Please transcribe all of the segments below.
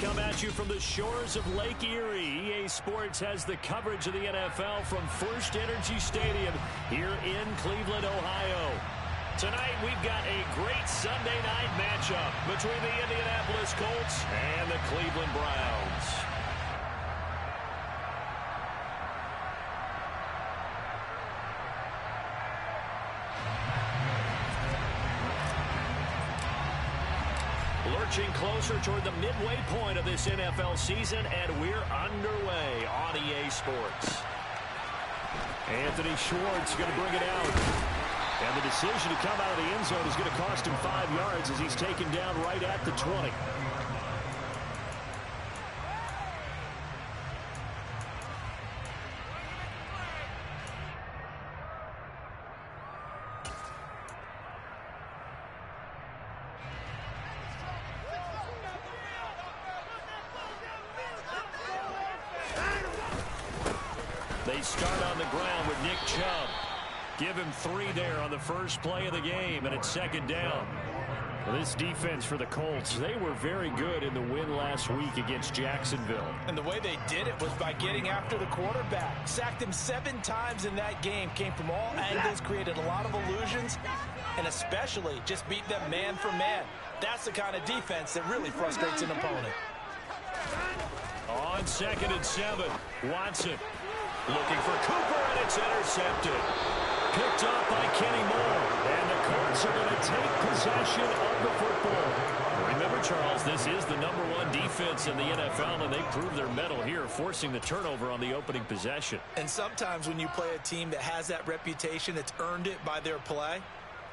come at you from the shores of Lake Erie. EA Sports has the coverage of the NFL from First Energy Stadium here in Cleveland, Ohio. Tonight, we've got a great Sunday night matchup between the Indianapolis Colts and the Cleveland Browns. Lurching closer toward the midway point of this NFL season, and we're underway on EA Sports. Anthony Schwartz going to bring it out. And the decision to come out of the end zone is going to cost him 5 yards as he's taken down right at the 20. They start on the ground with Nick Chubb. Give him 3 there on the first play of the game, and it's second down. This defense for the Colts, they were very good in the win last week against Jacksonville. And the way they did it was by getting after the quarterback. Sacked him 7 times in that game. Came from all angles, created a lot of illusions, and especially just beat them man for man. That's the kind of defense that really frustrates an opponent. On 2nd and 7, Watson looking for Cooper, and it's intercepted. Picked off by Kenny Moore, and the Colts are going to take possession of the football. Remember, Charles, this is the #1 defense in the NFL, and they prove their mettle here, forcing the turnover on the opening possession. And sometimes when you play a team that has that reputation, it's earned it by their play.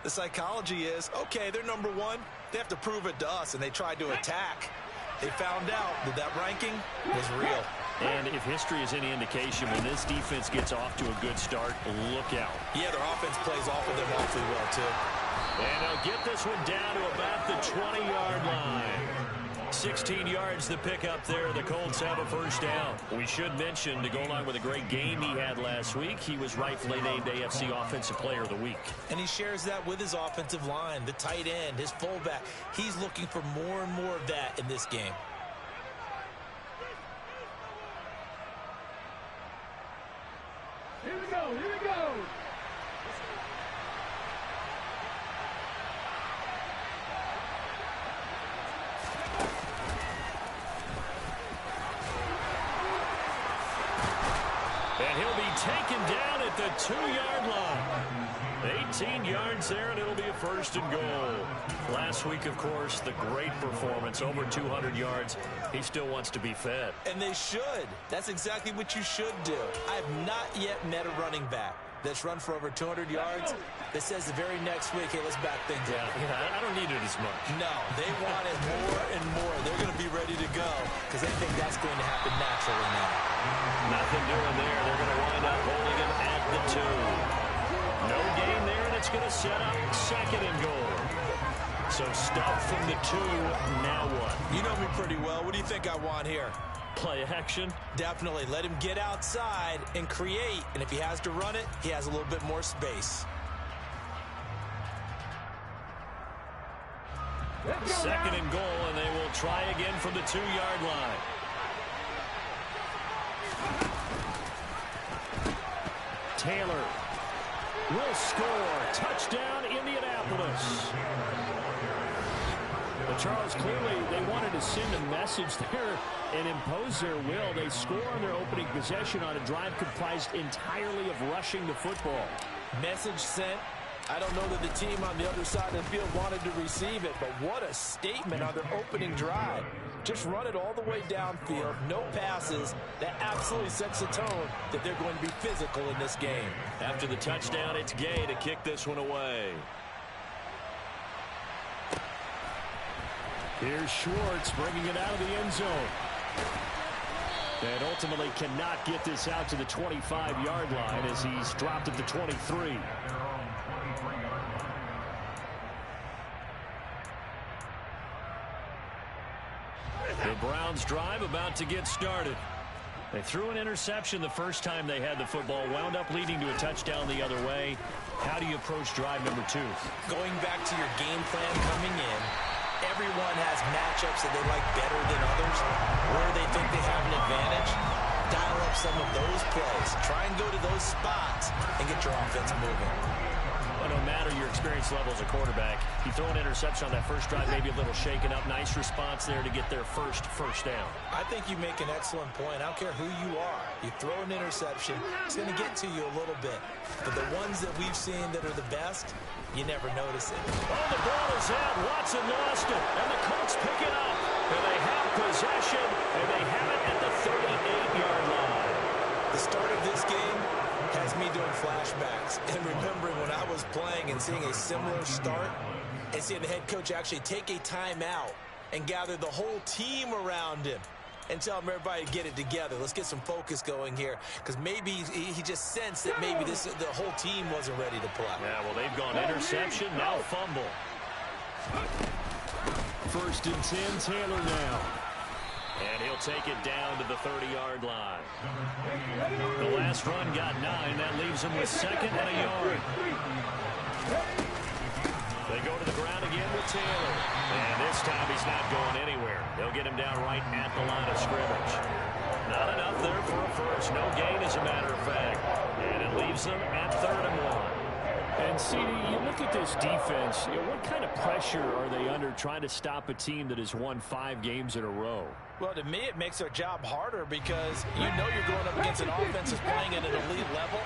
The psychology is, okay, they're #1. They have to prove it to us, and they tried to attack. They found out that that ranking was real. And if history is any indication, when this defense gets off to a good start, look out. Yeah, their offense plays off of them awfully well, too. And they'll get this one down to about the 20-yard line. 16 yards the pickup there. The Colts have a first down. We should mention, to go along with a great game he had last week, he was rightfully named AFC Offensive Player of the Week. And he shares that with his offensive line, the tight end, his fullback. He's looking for more and more of that in this game. Here we go, here we go. And he'll be taken down at the 2-yard line. 18 yards there, and it'll be a first and goal. Last week, of course, the great performance, over 200 yards. He still wants to be fed. And they should. That's exactly what you should do. I have not yet met a running back that's run for over 200 yards that says the very next week, hey, let's back things up. Yeah, I don't need it as much. No, they want it more and more. They're going to be ready to go because they think that's going to happen naturally now. Nothing doing there. They're going to wind up holding him at the 2. No gain there, and it's going to set up 2nd and goal. So stop from the 2. Now what? You know me pretty well. What do you think I want here? Play action? Definitely. Let him get outside and create. And if he has to run it, he has a little bit more space. 2nd and goal, and they will try again from the 2-yard line. Taylor will score. Touchdown, Indianapolis. But Charles, clearly they wanted to send a message there and impose their will. They score on their opening possession on a drive comprised entirely of rushing the football. Message sent. I don't know that the team on the other side of the field wanted to receive it, but what a statement on their opening drive. Just run it all the way downfield, no passes. That absolutely sets the tone that they're going to be physical in this game. After the touchdown, it's Gay to kick this one away. Here's Schwartz bringing it out of the end zone. And ultimately cannot get this out to the 25-yard line as he's dropped at the 23. The Browns drive about to get started. They threw an interception the first time they had the football, wound up leading to a touchdown the other way. How do you approach drive number 2? Going back to your game plan coming in, everyone has matchups that they like better than others, where they think they have an advantage. Dial up some of those plays. Try and go to those spots and get your offense moving. Well, no matter your experience level as a quarterback, you throw an interception on that first drive, maybe a little shaken up. Nice response there to get their first down. I think you make an excellent point. I don't care who you are. You throw an interception, it's going to get to you a little bit. But the ones that we've seen that are the best, you never notice it. Oh, the ball is out. Watson lost it, and the Colts pick it up. And they have possession, and they have it at the 38-yard line. The start of this game has me doing flashbacks and remembering when I was playing and seeing a similar start and seeing the head coach actually take a timeout and gather the whole team around him and tell him everybody to get it together. Let's get some focus going here, because maybe he just sensed that maybe the whole team wasn't ready to play. Yeah, well, they've gone interception, now fumble. 1st and 10, Taylor now. And he'll take it down to the 30-yard line. The last run got 9. That leaves him with 2nd and a yard. They go to the ground again with Taylor. And this time he's not going anywhere. They'll get him down right at the line of scrimmage. Not enough there for a first. No gain, as a matter of fact. And it leaves them at 3rd and 1. And, CD, you look at this defense, what kind of pressure are they under trying to stop a team that has won 5 games in a row? Well, to me, it makes their job harder because you know you're going up against an offense that's playing at an elite level.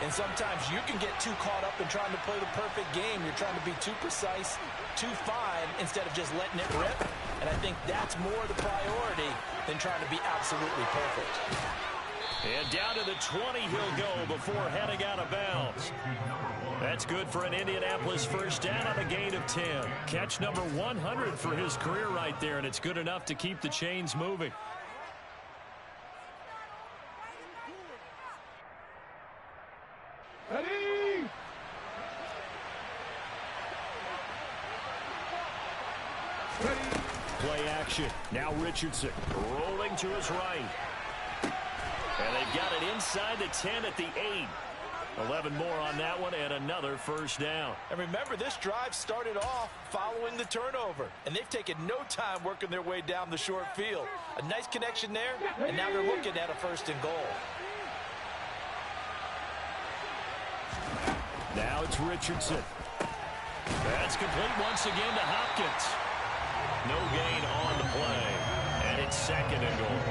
And sometimes you can get too caught up in trying to play the perfect game. You're trying to be too precise, too fine, instead of just letting it rip. And I think that's more the priority than trying to be absolutely perfect. And down to the 20 he'll go before heading out of bounds. That's good for an Indianapolis first down on a gain of 10. Catch number 100 for his career right there, and it's good enough to keep the chains moving. Ready? Play action. Now Richardson rolling to his right. And they've got it inside the 10 at the 8. 11 more on that one and another first down. And remember, this drive started off following the turnover, and they've taken no time working their way down the short field. A nice connection there, and now they're looking at a 1st and goal. Now it's Richardson. That's complete once again to Hopkins. No gain on the play, and it's 2nd and goal.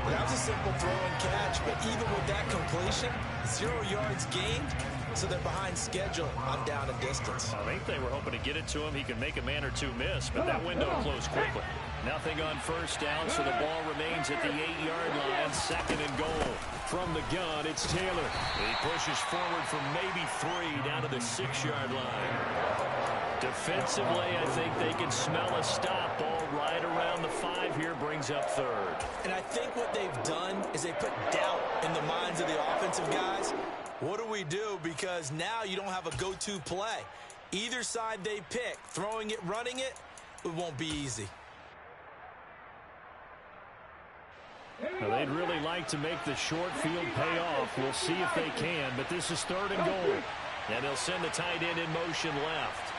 That was a simple throw and catch, but even with that completion, 0 yards gained, so they're behind schedule on down and distance. I think they were hoping to get it to him. He can make a man or two miss, but that window closed quickly. Nothing on first down, so the ball remains at the 8-yard line. 2nd and goal. From the gun, it's Taylor. He pushes forward from maybe 3 down to the 6-yard line. Defensively, I think they can smell a stop. Ball right around the 5 here, brings up 3rd. And I think what they've done is they put doubt in the minds of the offensive guys. What do we do? Because now you don't have a go-to play. Either side they pick, throwing it, running it, it won't be easy. Now, they'd really like to make the short field pay off. We'll see if they can, but this is 3rd and goal. And they'll send the tight end in motion left.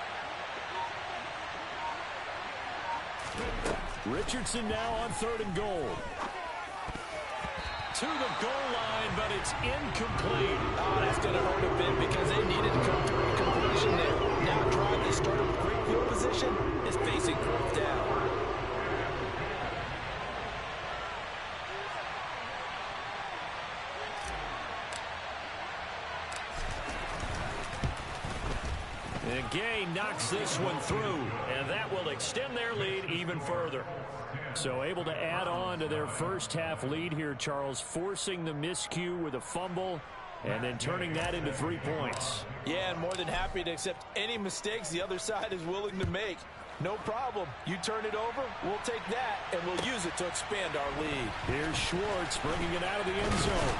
Richardson now on 3rd and goal. To the goal line, but it's incomplete. Oh, that's going to hurt a bit because they needed to come through a completion there. Now a drive they started with great field position is facing 4th down. And Gay knocks this one through, and that will extend their lead even further. So able to add on to their first half lead here, Charles, forcing the miscue with a fumble and then turning that into 3 points. Yeah, and more than happy to accept any mistakes the other side is willing to make. No problem. You turn it over, we'll take that, and we'll use it to expand our lead. Here's Schwartz bringing it out of the end zone.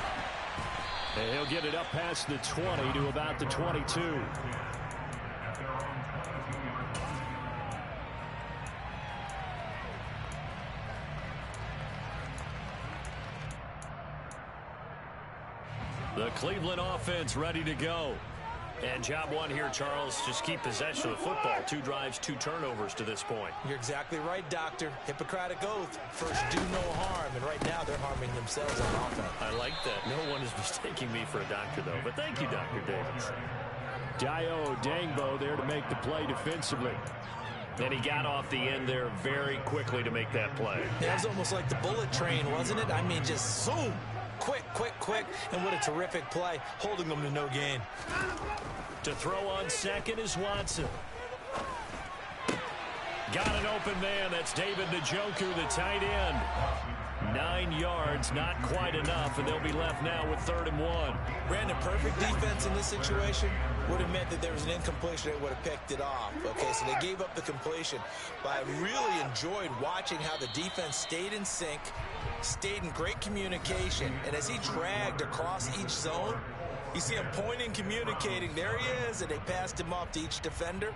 And he'll get it up past the 20 to about the 22. The Cleveland offense ready to go. And job one here, Charles, just keep possession of the football. 2 drives, 2 turnovers to this point. You're exactly right, Doctor. Hippocratic oath. First, do no harm. And right now, they're harming themselves on offense. I like that. No one is mistaking me for a doctor, though. But thank you, Dr. Davis. Dayo Odeyingbo there to make the play defensively. And he got off the end there very quickly to make that play. That was almost like the bullet train, wasn't it? I mean, just zoom. Quick, quick, quick. And what a terrific play, holding them to no gain. To throw on second is Watson. Got an open man. That's David Njoku, the tight end. 9 yards, not quite enough, and they'll be left now with 3rd and 1. Brandon, perfect defense in this situation would have meant that there was an incompletion. They would have picked it off. Okay, so they gave up the completion. But I really enjoyed watching how the defense stayed in sync, stayed in great communication, and as he dragged across each zone, you see him pointing, communicating. There he is, and they passed him off to each defender.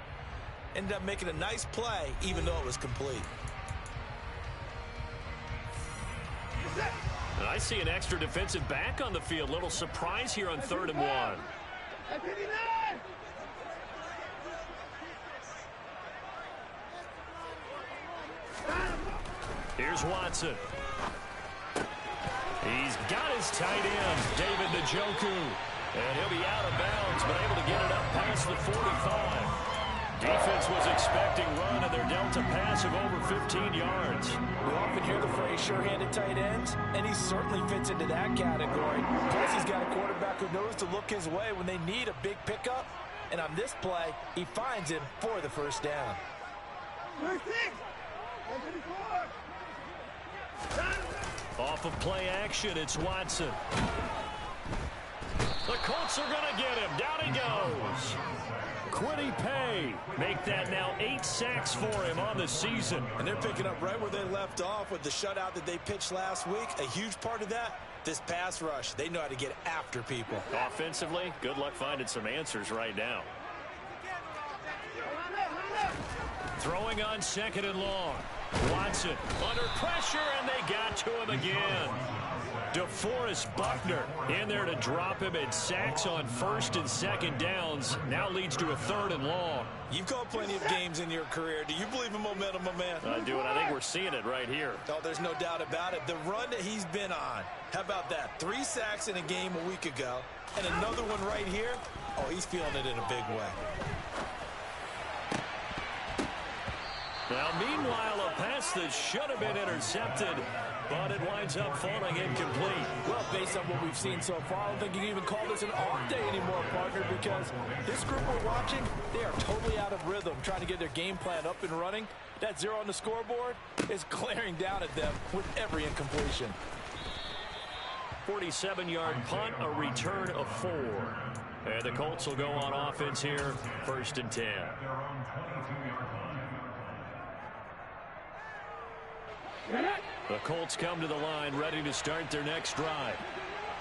Ended up making a nice play, even though it was complete. And I see an extra defensive back on the field. Little surprise here on 3rd and 1. Here's Watson. He's got his tight end, David Njoku. And he'll be out of bounds, but able to get it up past the 45. Defense was expecting run, and they're dealt a pass of over 15 yards. We often hear the phrase sure-handed tight ends, and he certainly fits into that category. Plus, he's got a quarterback who knows to look his way when they need a big pickup. And on this play, he finds him for the first down. Off of play action, it's Watson. The Colts are going to get him. Down he goes. Kwity Paye make that now 8 sacks for him on the season. And they're picking up right where they left off with the shutout that they pitched last week. A huge part of that, this pass rush. They know how to get after people. Offensively, good luck finding some answers right now. Throwing on 2nd and long. Watson under pressure, and they got to him again. DeForest Buckner in there to drop him, and sacks on 1st and 2nd downs. Now leads to a 3rd and long. You've called plenty of games in your career. Do you believe in momentum, my man? I do, and I think we're seeing it right here. Oh, there's no doubt about it. The run that he's been on. How about that? 3 sacks in a game a week ago, and another one right here. Oh, he's feeling it in a big way. Now, meanwhile, a pass that should have been intercepted, but it winds up falling incomplete. Well, based on what we've seen so far, I don't think you can even call this an off day anymore, partner, because this group we're watching, they are totally out of rhythm, trying to get their game plan up and running. That 0 on the scoreboard is glaring down at them with every incompletion. 47-yard punt, a return of 4. And the Colts will go on offense here, 1st and 10. The Colts come to the line, ready to start their next drive.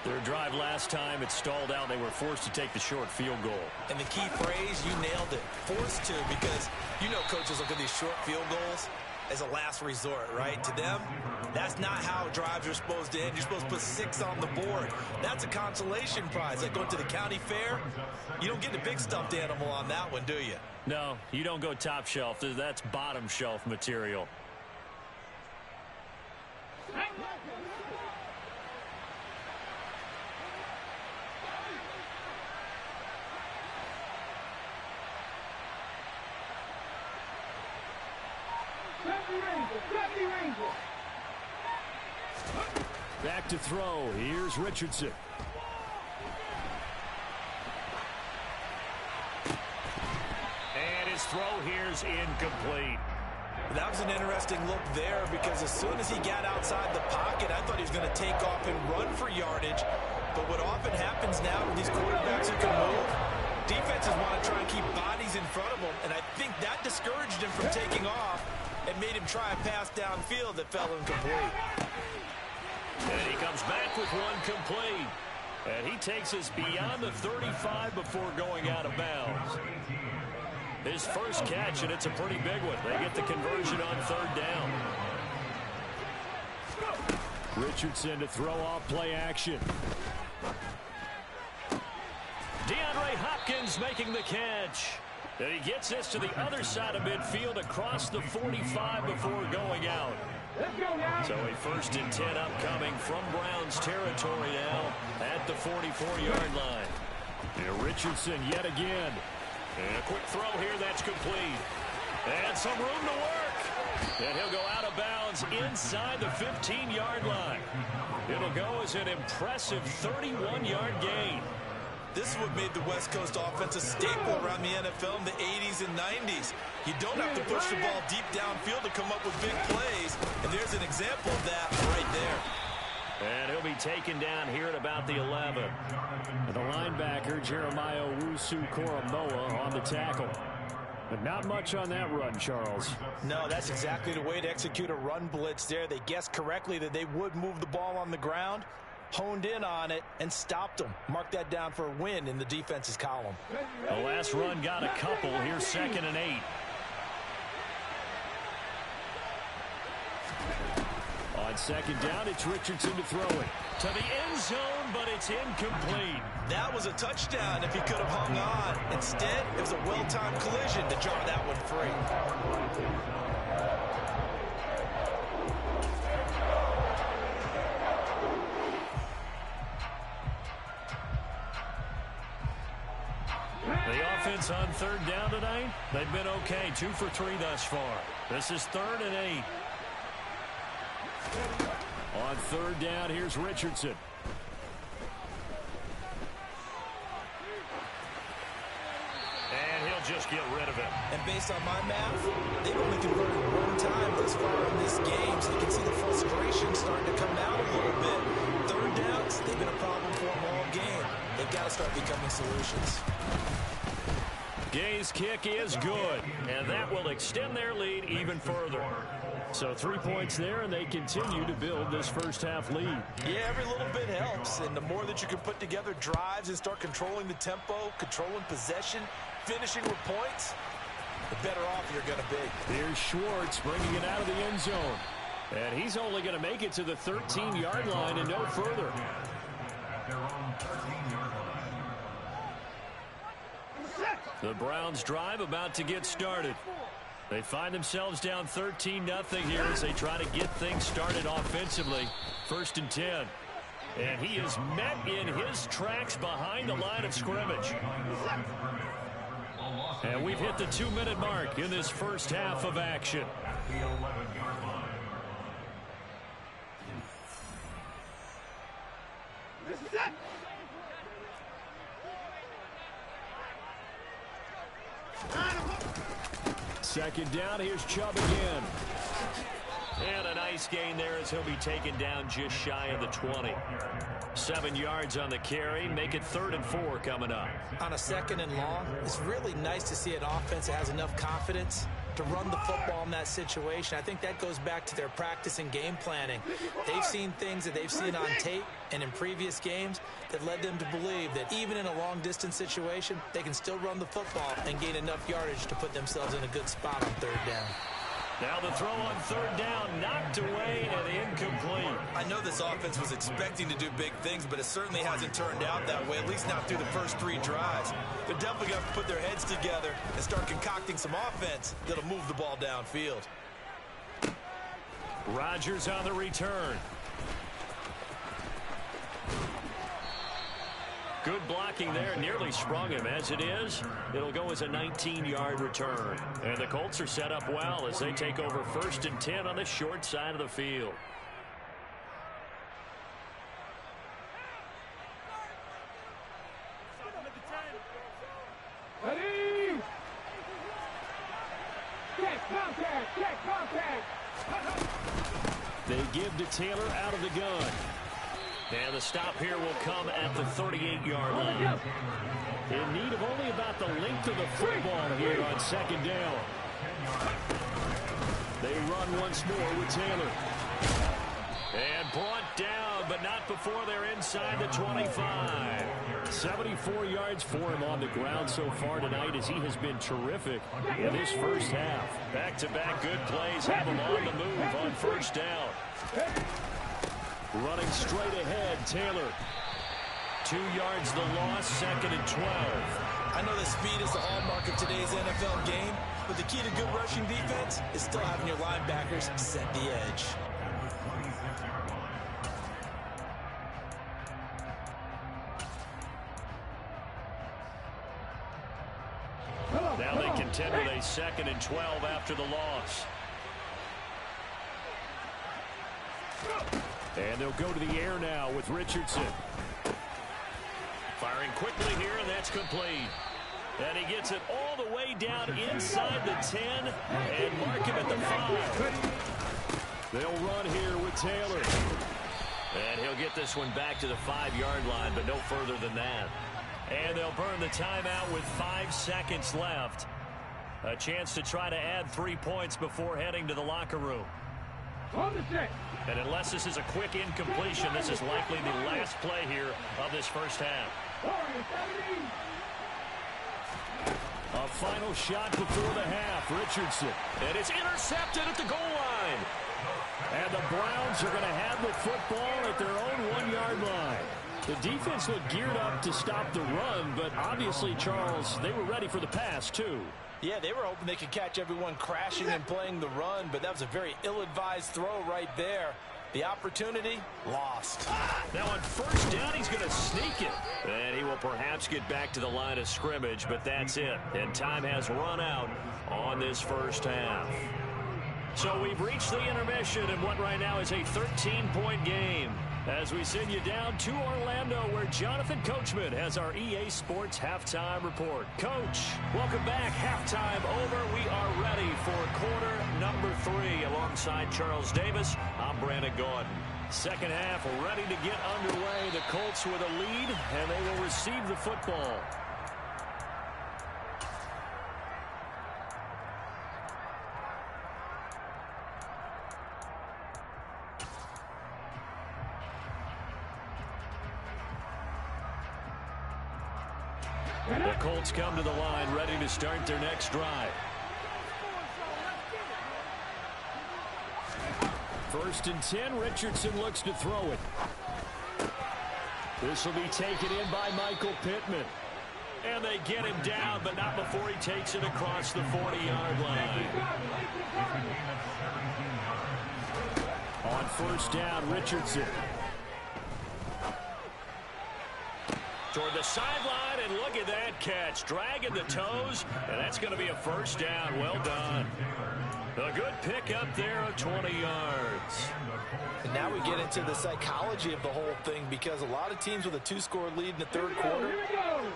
Their drive last time, it stalled out. They were forced to take the short field goal. And the key phrase, you nailed it. Forced to, because you know coaches look at these short field goals as a last resort, right? To them, that's not how drives are supposed to end. You're supposed to put 6 on the board. That's a consolation prize. Like going to the county fair, you don't get the big stuffed animal on that one, do you? No, you don't go top shelf. That's bottom shelf material. Back to throw. Here's Richardson. And his throw here's incomplete. That was an interesting look there, because as soon as he got outside the pocket, I thought he was going to take off and run for yardage. But what often happens now with these quarterbacks who can move, defenses want to try and keep bodies in front of them, and I think that discouraged him from taking off and made him try a pass downfield that fell incomplete. And he comes back with one complete. And he takes us beyond the 35 before going out of bounds. His first catch, and it's a pretty big one. They get the conversion on 3rd down. Richardson to throw off play action. DeAndre Hopkins Evans making the catch. And he gets this to the other side of midfield across the 45 before going out. So a 1st and 10 upcoming from Browns territory now at the 44-yard line. And Richardson yet again. And a quick throw here that's complete. And some room to work. And he'll go out of bounds inside the 15-yard line. It'll go as an impressive 31-yard gain. This is what made the West Coast offense a staple around the NFL in the 80s and 90s. You don't have to push the ball deep downfield to come up with big plays, and there's an example of that right there. And he'll be taken down here at about the 11. And the linebacker, Jeremiah Owusu-Koramoah, on the tackle. But not much on that run, Charles. No, that's exactly the way to execute a run blitz there. They guessed correctly that they would move the ball on the ground, honed in on it, and stopped them. Mark that down for a win in the defense's column. The last run got a couple. Here's 2nd and 8. On 2nd down, it's Richardson to throw it. To the end zone, but it's incomplete. That was a touchdown if he could have hung on. Instead, it was a well-timed collision to jar that one free. The offense on 3rd down tonight, they've been okay. 2 for 3 thus far. This is 3rd and 8. On 3rd down, here's Richardson. And he'll just get rid of it. And based on my math, they've only converted 1 time thus far in this game, so you can see the frustration starting to come out a little bit. 3rd downs, they've been a problem for them all game. They've got to start becoming solutions. Gay's kick is good, and that will extend their lead even further. So 3 points there, and they continue to build this first half lead. Yeah, every little bit helps, and the more that you can put together drives and start controlling the tempo, controlling possession, finishing with points, the better off you're going to be. Here's Schwartz bringing it out of the end zone. And he's only going to make it to the 13-yard line and no further. The Browns drive about to get started. They find themselves down 13-0 here as they try to get things started offensively. 1st and 10. And he is met in his tracks behind the line of scrimmage. And we've hit the 2-minute mark in this first half of action. Second down, here's Chubb again. And a nice gain there as he'll be taken down just shy of the 20. 7 yards on the carry. Make it 3rd and 4 coming up. On a 2nd and long, it's really nice to see an offense that has enough confidence to run the football in that situation. I think that goes back to their practice and game planning. They've seen things that they've seen on tape and in previous games that led them to believe that even in a long-distance situation, they can still run the football and gain enough yardage to put themselves in a good spot on 3rd down. Now the throw on 3rd down, knocked away and incomplete. I know this offense was expecting to do big things, but it certainly hasn't turned out that way, at least not through the first 3 drives. They're definitely going to put their heads together and start concocting some offense that'll move the ball downfield. Rodgers on the return. Good blocking there, nearly sprung him. As it is, it'll go as a 19-yard return. And the Colts are set up well as they take over 1st and 10 on the short side of the field. Ready? Check contact! Check contact! They give to Taylor out of the gun. And the stop here will come at the 38-yard line. In need of only about the length of the football here on 2nd down. They run once more with Taylor. And brought down, but not before they're inside the 25. 74 yards for him on the ground so far tonight as he has been terrific in this first half. Back-to-back good plays have him on the move on 1st down. Running straight ahead, Taylor. 2 yards the loss, 2nd and 12. I know that speed is the hallmark of today's NFL game, but the key to good rushing defense is still having your linebackers set the edge. Now they contend with a 2nd and 12 after the loss. And they'll go to the air now with Richardson. Firing quickly here, and that's complete. And he gets it all the way down inside the 10 and mark him at the 5. They'll run here with Taylor. And he'll get this one back to the 5-yard line, but no further than that. And they'll burn the timeout with 5 seconds left. A chance to try to add 3 points before heading to the locker room. And unless this is a quick incompletion, this is likely the last play here of this first half. A final shot before the half. Richardson. And it's intercepted at the goal line. And the Browns are going to have the football at their own 1-yard line. The defense looked geared up to stop the run, but obviously, Charles, they were ready for the pass, too. Yeah, they were hoping they could catch everyone crashing and playing the run, but that was a very ill-advised throw right there. The opportunity, lost. Now on first down, he's going to sneak it. And he will perhaps get back to the line of scrimmage, but that's it. And time has run out on this first half. So we've reached the intermission in what right now is a 13-point game, as we send you down to Orlando, where Jonathan Coachman has our EA Sports Halftime Report. Coach, welcome back. Halftime over. We are ready for quarter number 3. Alongside Charles Davis, I'm Brandon Gaudin. Second half ready to get underway. The Colts with a lead, and they will receive the football. The Colts come to the line, ready to start their next drive. First and 10, Richardson looks to throw it. This will be taken in by Michael Pittman. And they get him down, but not before he takes it across the 40-yard line. On first down, Richardson. Toward the sideline, and look at that catch. Dragging the toes, and that's going to be a first down. Well done. A good pickup there of 20 yards. And now we get into the psychology of the whole thing, because a lot of teams with a 2-score lead in the third quarter,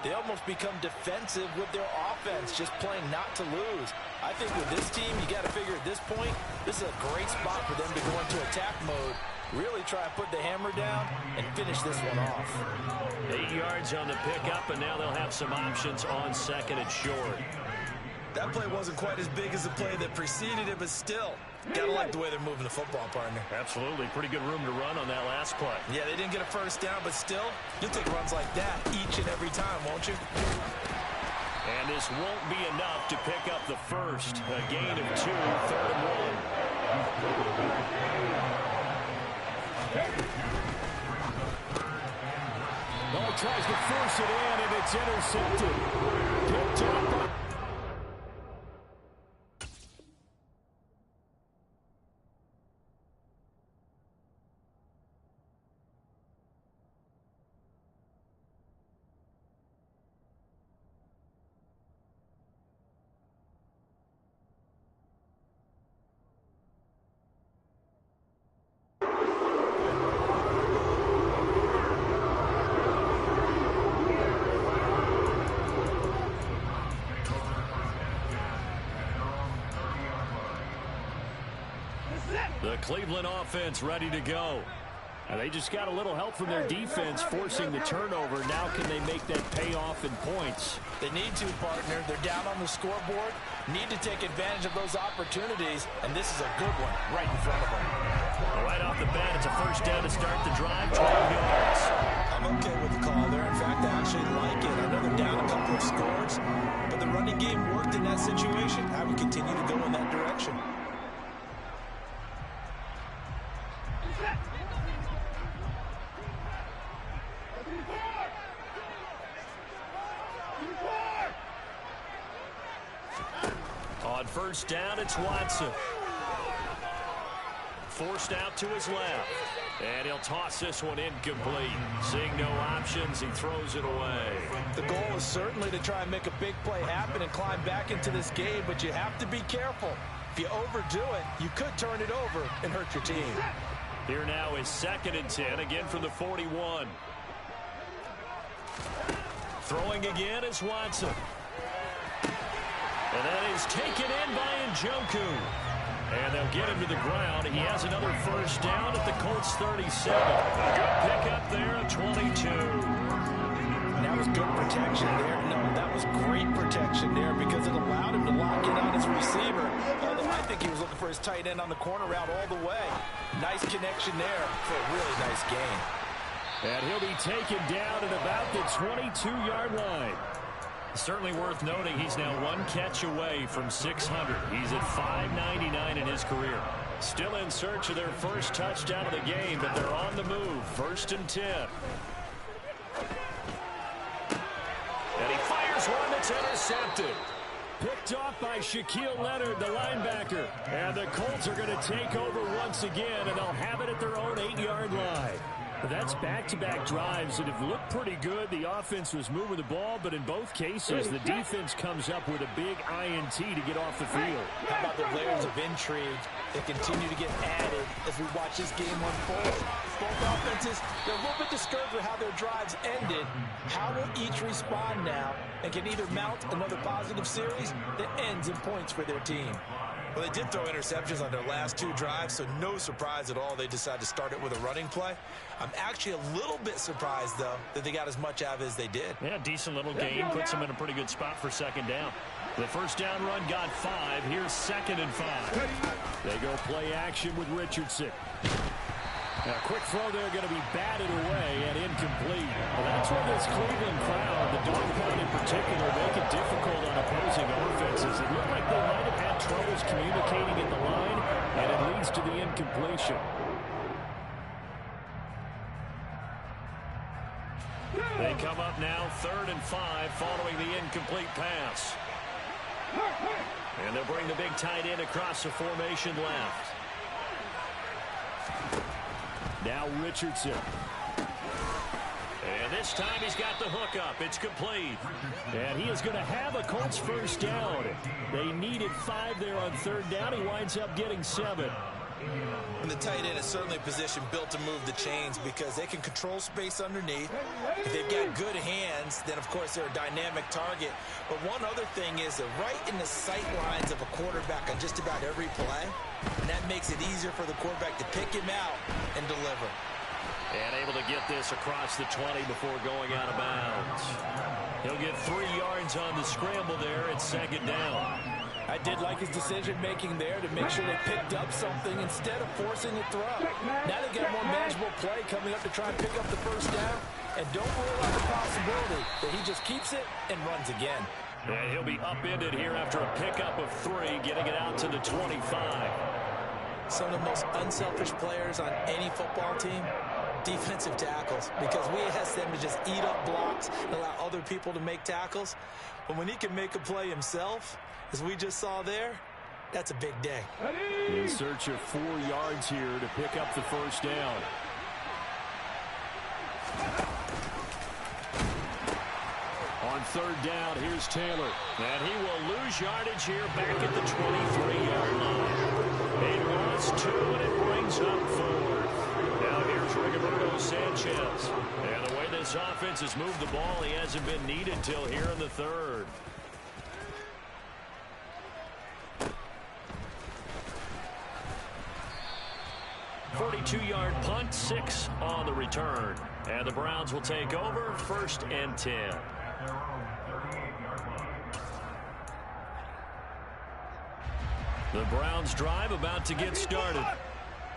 they almost become defensive with their offense, just playing not to lose. I think with this team, you got to figure at this point, this is a great spot for them to go into attack mode, really try to put the hammer down and finish this one off. 8 yards on the pickup, and now they'll have some options on second and short. That play wasn't quite as big as the play that preceded it, but still, gotta like the way they're moving the football, partner. Absolutely. Pretty good room to run on that last play. Yeah, they didn't get a first down, but still, you'll take runs like that each and every time, won't you? And this won't be enough to pick up the first. A gain of 2, 3rd and 1. Ball tries to force it in, and it's intercepted. Picked up. The Cleveland offense ready to go. And they just got a little help from their defense forcing the turnover. Now can they make that pay off in points? They need to, partner. They're down on the scoreboard. Need to take advantage of those opportunities. And this is a good one right in front of them. Right off the bat, it's a first down to start the drive. 12 yards. I'm okay with the call there. In fact, I actually like it. I know they're down a couple of scores, but the running game worked in that situation. I would continue to go in that direction. On first down, it's Watson. Forced out to his left. And he'll toss this one incomplete. Seeing no options, he throws it away. The goal is certainly to try and make a big play happen and climb back into this game, but you have to be careful. If you overdo it, you could turn it over and hurt your team. Here now is 2nd and 10, again from the 41. Throwing again is Watson. And that is taken in by Njoku. And they'll get him to the ground. He has another first down at the Colts 37. A good pickup there at 22. That was good protection there. No, that was great protection there because it allowed him to lock in on his receiver. Although I think he was looking for his tight end on the corner route all the way. Nice connection there for a really nice gain. And he'll be taken down at about the 22-yard line. Certainly worth noting he's now one catch away from 600. He's at 599 in his career. Still in search of their first touchdown of the game, but they're on the move. 1st and 10. And he fires one that's intercepted. Picked off by Shaquille Leonard, the linebacker. And the Colts are going to take over once again, and they'll have it at their own 8-yard line. That's back-to-back drives that have looked pretty good. The offense was moving the ball, but in both cases, the defense comes up with a big INT to get off the field. How about the layers of intrigue that continue to get added as we watch this game unfold? Both offenses, they're a little bit discouraged with how their drives ended. How will each respond now and can either mount another positive series that ends in points for their team? Well, they did throw interceptions on their last 2 drives, so no surprise at all they decided to start it with a running play. I'm actually a little bit surprised, though, that they got as much out of it as they did. Yeah, decent little gain. Puts them in a pretty good spot for 2nd down. The first down run got 5. Here's 2nd and 5. They go play action with Richardson. A quick throw there going to be batted away and incomplete. Well, that's where this Cleveland crowd, the dog pound in particular, make it difficult on opposing offenses. It looked like they might have had troubles communicating at the line, and it leads to the incompletion. They come up now 3rd and 5 following the incomplete pass. And they'll bring the big tight end across the formation left. Now Richardson. And this time he's got the hook up. It's complete. And he is going to have a Colts first down. They needed 5 there on 3rd down. He winds up getting 7. And the tight end is certainly a position built to move the chains because they can control space underneath. If they've got good hands, then, of course, they're a dynamic target. But one other thing is they're right in the sight lines of a quarterback on just about every play. And that makes it easier for the quarterback to pick him out and deliver. And able to get this across the 20 before going out of bounds. He'll get 3 yards on the scramble there at 2nd down. I did like his decision-making there to make sure they picked up something instead of forcing a throw. Now they got a more manageable play coming up to try and pick up the first down. And don't rule out the possibility that he just keeps it and runs again. And he'll be upended here after a pickup of 3, getting it out to the 25. Some of the most unselfish players on any football team, defensive tackles, because we ask them to just eat up blocks and allow other people to make tackles. But when he can make a play himself, as we just saw there, that's a big day. In search of 4 yards here to pick up the first down. On 3rd down, here's Taylor. And he will lose yardage here back at the 23-yard line. It was 2, and it brings up 4. Now here's Rigoberto Sanchez. And the way this offense has moved the ball, he hasn't been needed till here in the 3rd. .42-yard punt, 6 on the return. And the Browns will take over 1st and 10. The Browns drive about to get started.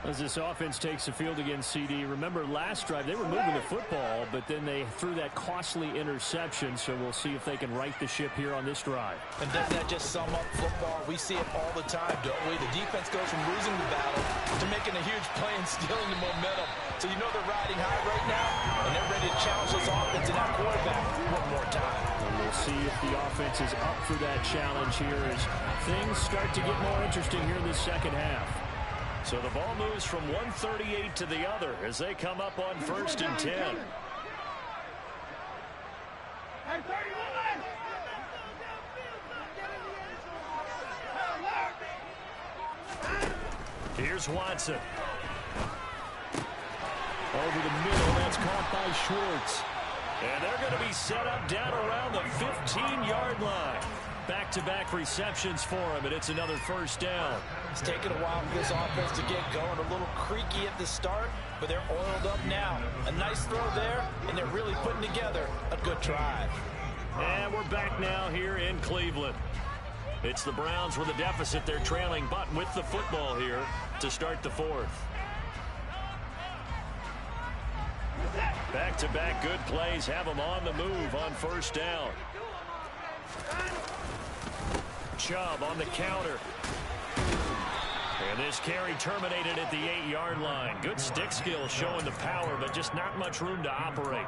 As this offense takes the field against CD, remember last drive they were moving the football, but then they threw that costly interception, so we'll see if they can right the ship here on this drive. And doesn't that just sum up football? We see it all the time, don't we? The defense goes from losing the battle to making a huge play and stealing the momentum. So you know they're riding high right now, and they're ready to challenge this offense and that quarterback one more time. And we'll see if the offense is up for that challenge here as things start to get more interesting here in the second half. So the ball moves from 138 to the other as they come up on 1st and 10. Here's Watson. Over the middle, that's caught by Schwartz. And they're going to be set up down around the 15-yard line. Back-to-back receptions for him, and it's another 1st down. It's taken a while for this offense to get going. A little creaky at the start, but they're oiled up now. A nice throw there, and they're really putting together a good drive. And we're back now here in Cleveland. It's the Browns with a deficit. They're trailing, but with the football here to start the 4th. Back-to-back good plays have them on the move on 1st down. Chubb on the counter. And this carry terminated at the 8-yard line. Good stick skill showing the power, but just not much room to operate.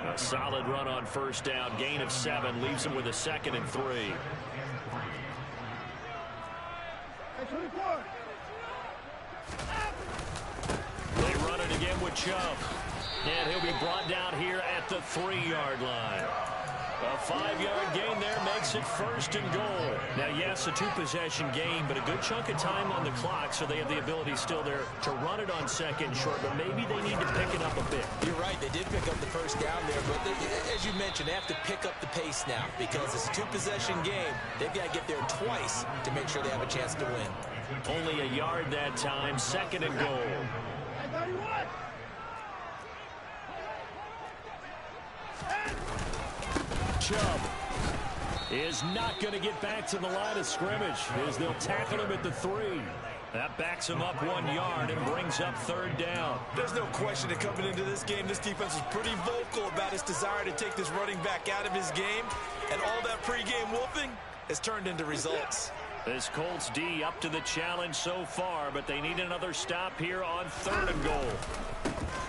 A solid run on 1st down. Gain of 7 leaves him with a 2nd and 3. They run it again with Chubb. And he'll be brought down here at the 3-yard line. A 5-yard gain there makes it 1st and goal. Now, yes, a 2-possession game, but a good chunk of time on the clock, so they have the ability still there to run it on 2nd and short, but maybe they need to pick it up a bit. You're right. They did pick up the 1st down there, but as you mentioned, they have to pick up the pace now because it's a 2-possession game. They've got to get there twice to make sure they have a chance to win. Only a yard that time, 2nd and goal. Chubb is not going to get back to the line of scrimmage as they'll tackle him at the 3. That backs him up 1 yard and brings up 3rd down. There's no question that coming into this game, this defense is pretty vocal about its desire to take this running back out of his game, and all that pregame wolfing has turned into results. This Colts D up to the challenge so far, but they need another stop here on 3rd and goal.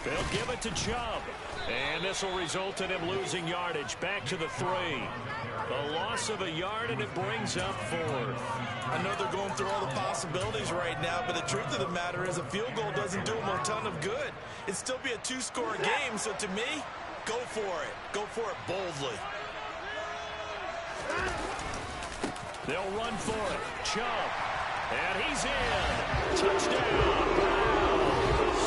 They'll give it to Chubb. And this will result in him losing yardage. Back to the 3. A loss of a yard, and it brings up 4th. I know they're going through all the possibilities right now, but the truth of the matter is a field goal doesn't do them a ton of good. It'd still be a 2-score game, so to me, go for it. Go for it boldly. They'll run for it. Chubb. And he's in. Touchdown, Browns.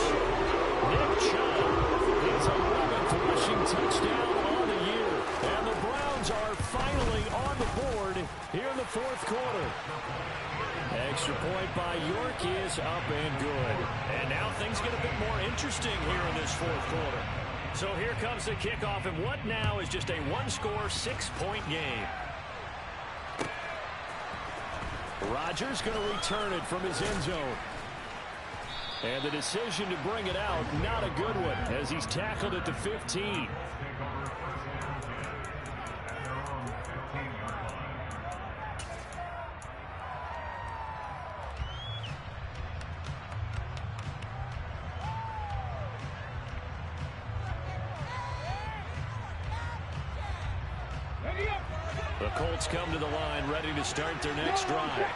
Nick Chubb. His 11th rushing touchdown on the year. And the Browns are finally on the board here in the 4th quarter. Extra point by York is up and good. And now things get a bit more interesting here in this 4th quarter. So here comes the kickoff, and what now is just a 1-score, 6-point game. Rodgers going to return it from his end zone. And the decision to bring it out, not a good one, as he's tackled at the 15. The Colts come to the line, ready to start their next drive.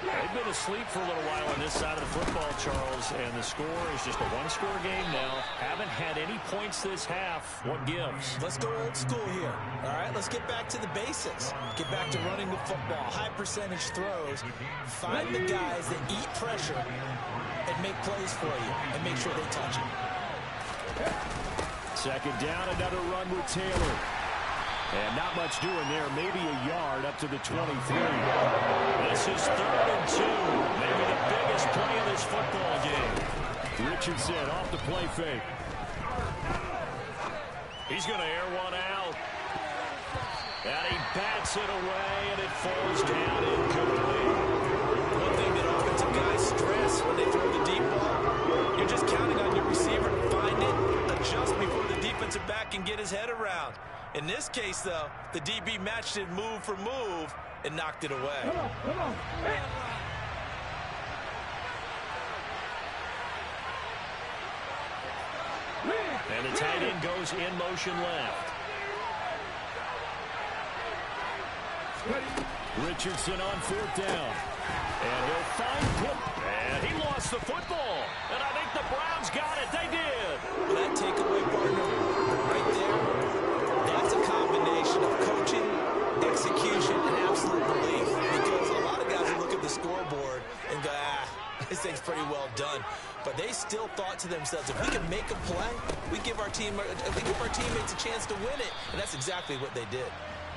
They've been asleep for a little while on this side of the football, Charles, and the score is just a 1-score game now. Haven't had any points this half. What gives? Let's go old school here. All right, let's get back to the basics. Get back to running the football, high percentage throws. Find the guys that eat pressure and make plays for you and make sure they touch it. 2nd down, another run with Taylor. And not much doing there. Maybe a yard up to the 23. This is 3rd and 2. Maybe the biggest play of this football game. Richardson off the play fake. He's going to air one out. And he bats it away, and it falls down incomplete. One thing that offensive guys stress when they throw the deep ball, you're just counting on your receiver to find it, adjust before the defensive back can get his head around. In this case, though, the DB matched it move for move and knocked it away. Come on. And the tight end goes in motion left. Richardson on 4th down. And he'll find Cook. And he lost the football. And I think the Browns got it. They did. Well, that takeaway, partner, right there, that's a combination of coaching, execution, and absolute belief. Because a lot of guys will look at the scoreboard and go, this thing's pretty well done. But they still thought to themselves, if we can make a play, we give our teammates a chance to win it. And that's exactly what they did.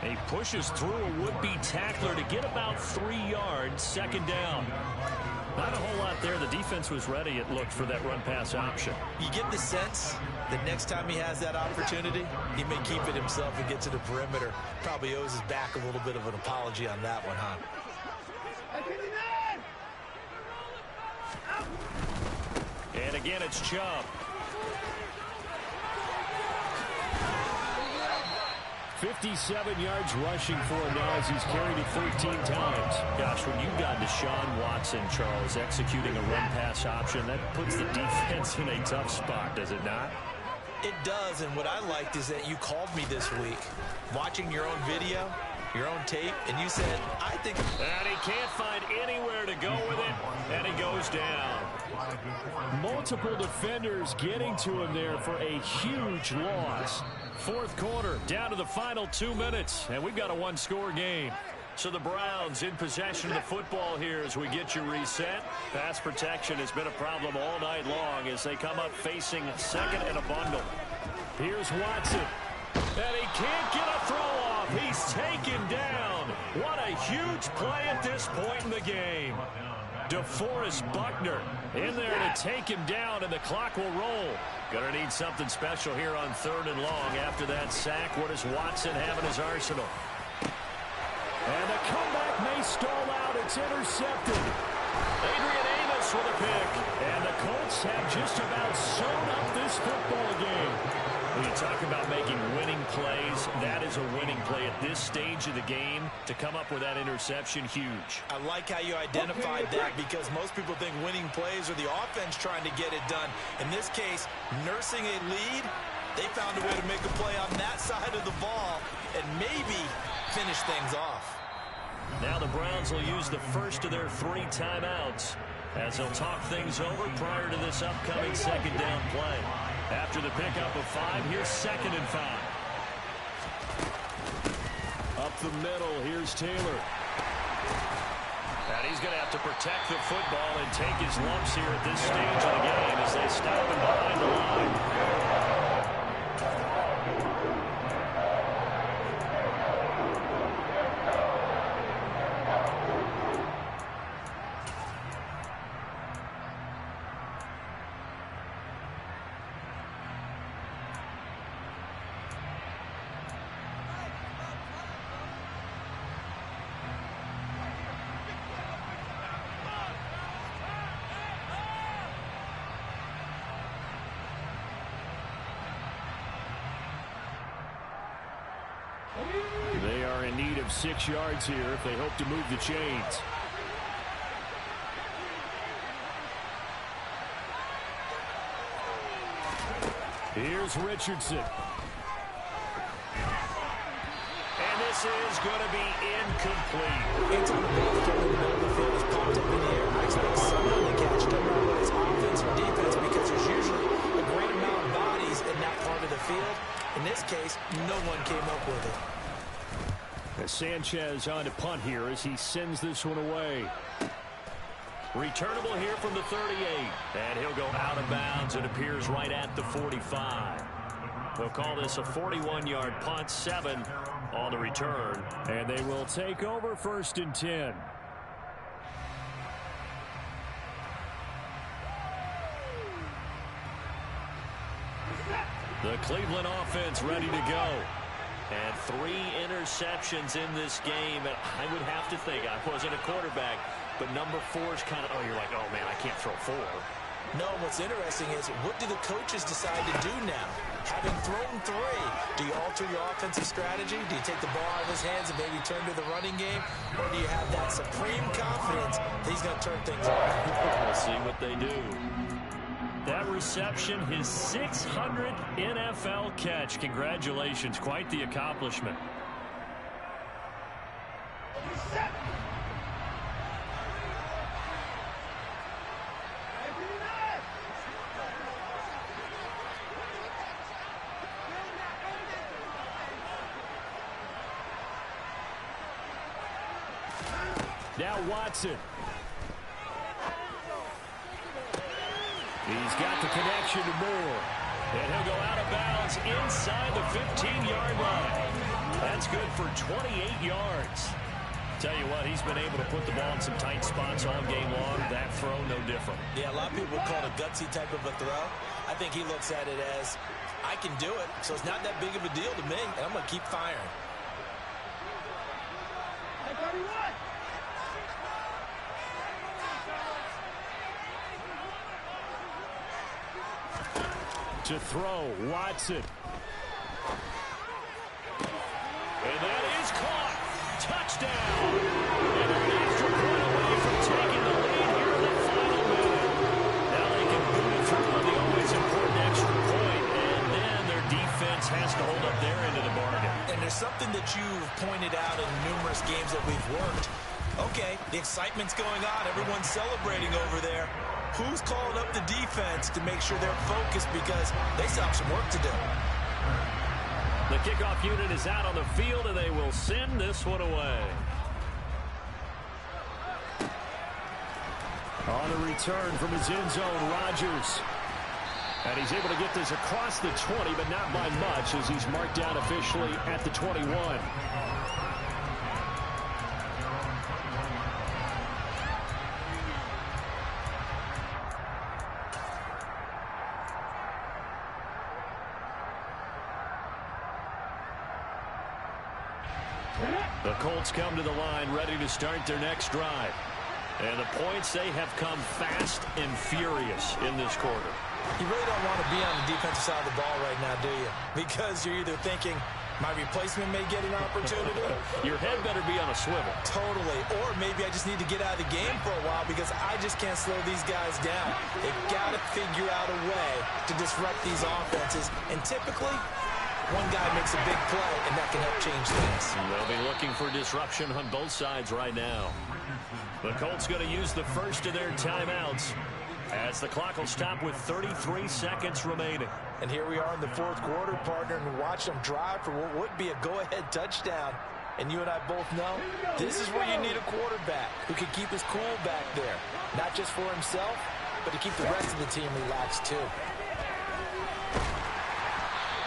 He pushes through a would-be tackler to get about 3 yards, 2nd down. Not a whole lot there. The defense was ready, it looked, for that run-pass option. You get the sense that next time he has that opportunity, he may keep it himself and get to the perimeter. Probably owes his back a little bit of an apology on that one, huh? And again, it's Chubb. 57 yards rushing for him now as he's carried it 13 times. Gosh, when you've got Deshaun Watson, Charles, executing a run-pass option, that puts the defense in a tough spot, does it not? It does, and what I liked is that you called me this week, watching your own video, your own tape, and you said, I think... And he can't find anywhere to go with it, and he goes down. Multiple defenders getting to him there for a huge loss. 4th quarter, down to the final 2 minutes, and we've got a one-score game. So the Browns in possession of the football here as we get you reset. Pass protection has been a problem all night long as they come up facing 2nd and a bundle. Here's Watson. And he can't get a throw off. He's taken down. What a huge play at this point in the game. DeForest Buckner in there to take him down, and the clock will roll. Gonna need something special here on 3rd and long. After that sack, what does Watson have in his arsenal? And the comeback may stall out. It's intercepted. Adrian Amos with a pick. And the Colts have just about sewn up this football game. When you talk about making winning plays, that is a winning play at this stage of the game. To come up with that interception, huge. I like how you identified that because most people think winning plays are the offense trying to get it done. In this case, nursing a lead, they found a way to make a play on that side of the ball and maybe finish things off. Now the Browns will use the first of their 3 timeouts as they'll talk things over prior to this upcoming 2nd down play. After the pickup of 5, here's 2nd and 5. Up the middle, here's Taylor. And he's going to have to protect the football and take his lumps here at this stage of the game as they stop him behind the line. They are in need of 6 yards here if they hope to move the chains. Here's Richardson. And this is going to be incomplete. It's on the ball in the middle of the field. It's popped up in the air. I expect someone to catch it, whether it's offense or defense, because there's usually a great amount of bodies in that part of the field. In this case, no one came up with it. Sanchez on to punt here as he sends this one away. Returnable here from the 38. And he'll go out of bounds. It appears right at the 45. They'll call this a 41-yard punt, 7 on the return. And they will take over 1st and 10. The Cleveland offense ready to go. And 3 interceptions in this game. And I would have to think, I wasn't a quarterback, but number 4 is kind of, you're like, oh, man, I can't throw 4. No, what's interesting is, what do the coaches decide to do now? Having thrown 3, do you alter your offensive strategy? Do you take the ball out of his hands and maybe turn to the running game? Or do you have that supreme confidence that he's going to turn things around? We'll see what they do. That reception, his 600th NFL catch. Congratulations. Quite the accomplishment. Now Watson. He's got the connection to Moore. And he'll go out of bounds inside the 15-yard line. That's good for 28 yards. Tell you what, he's been able to put the ball in some tight spots all game long. That throw, no different. Yeah, a lot of people would call it a gutsy type of a throw. I think he looks at it as, I can do it, so it's not that big of a deal to me, and I'm going to keep firing. To throw, Watson. And that is caught. Touchdown. And an extra point away from taking the lead here in the final minute. Now they can boot it through on the always important extra point, and then their defense has to hold up their end of the bargain. And there's something that you've pointed out in numerous games that we've worked. Okay, the excitement's going on. Everyone's celebrating over there. Who's calling up the defense to make sure they're focused because they still have some work to do? The kickoff unit is out on the field, and they will send this one away. On a return from his end zone, Rodgers. And he's able to get this across the 20, but not by much as he's marked down officially at the 21. The Colts come to the line ready to start their next drive. And the points, they have come fast and furious in this quarter. You really don't want to be on the defensive side of the ball right now, do you? Because you're either thinking, my replacement may get an opportunity. Your head better be on a swivel. Totally. Or maybe I just need to get out of the game for a while because I just can't slow these guys down. They've got to figure out a way to disrupt these offenses. And typically, one guy makes a big play, and that can help change things. They'll be looking for disruption on both sides right now. The Colts going to use the first of their timeouts as the clock will stop with 33 seconds remaining. And here we are in the fourth quarter, partner, and watch them drive for what would be a go-ahead touchdown. And you and I both know this is where you need a quarterback who can keep his cool back there. Not just for himself, but to keep the rest of the team relaxed too.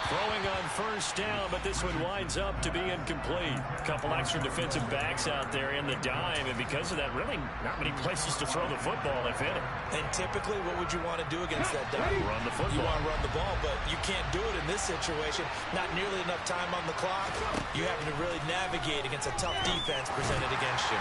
Throwing on first down, but this one winds up to be incomplete. A couple extra defensive backs out there in the dime, and because of that, really not many places to throw the football, if any. And typically, what would you want to do against that dime? Run the football. You want to run the ball, but you can't do it in this situation. Not nearly enough time on the clock. You having to really navigate against a tough defense presented against you.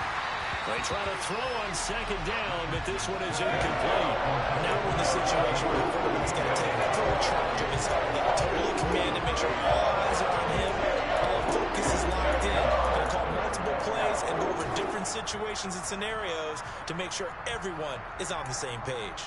They try to throw on second down, but this one is incomplete. Now we're in the situation where the quarterback's got to take full charge of his helmet. Totally command and make sure all eyes are on him. All focus is locked in. Going to call multiple plays and go over different situations and scenarios to make sure everyone is on the same page.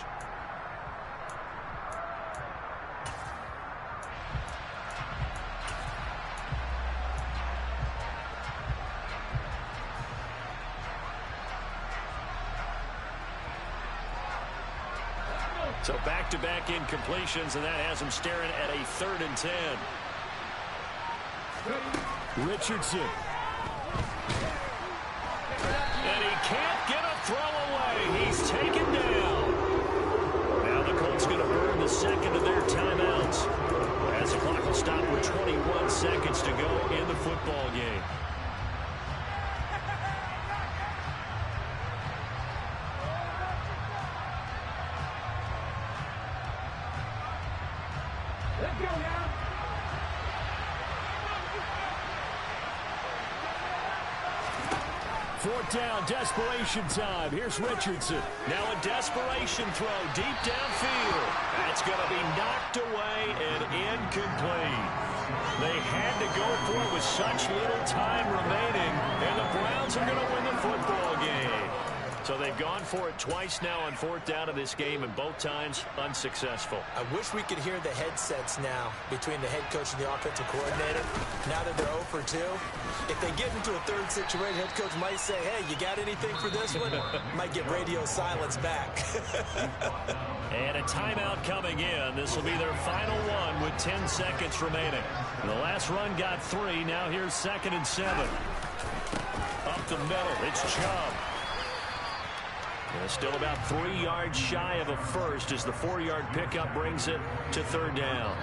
So back-to-back incompletions, and that has him staring at a 3rd and 10. Richardson. And he can't get a throw away. He's taken down. Now the Colts going to burn the second of their timeouts as the clock will stop with 21 seconds to go in the football game. Fourth down, desperation time. Here's Richardson. Now a desperation throw deep downfield. That's going to be knocked away and incomplete. They had to go for it with such little time remaining, and the Browns are going to win the football game. So they've gone for it twice now on fourth down of this game, and both times unsuccessful. I wish we could hear the headsets now between the head coach and the offensive coordinator. Now that they're 0 for 2, if they get into a third situation, head coach might say, hey, you got anything for this one? Might get radio silence back. And a timeout coming in. This will be their final one with 10 seconds remaining. The last run got 3. Now here's 2nd and 7. Up the middle, it's Chubb. Still about 3 yards shy of a first as the 4-yard pickup brings it to third down.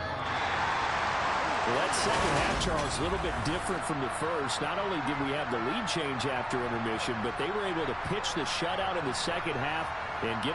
Well, that second half, Charles, a little bit different from the first. Not only did we have the lead change after intermission, but they were able to pitch the shutout in the second half and get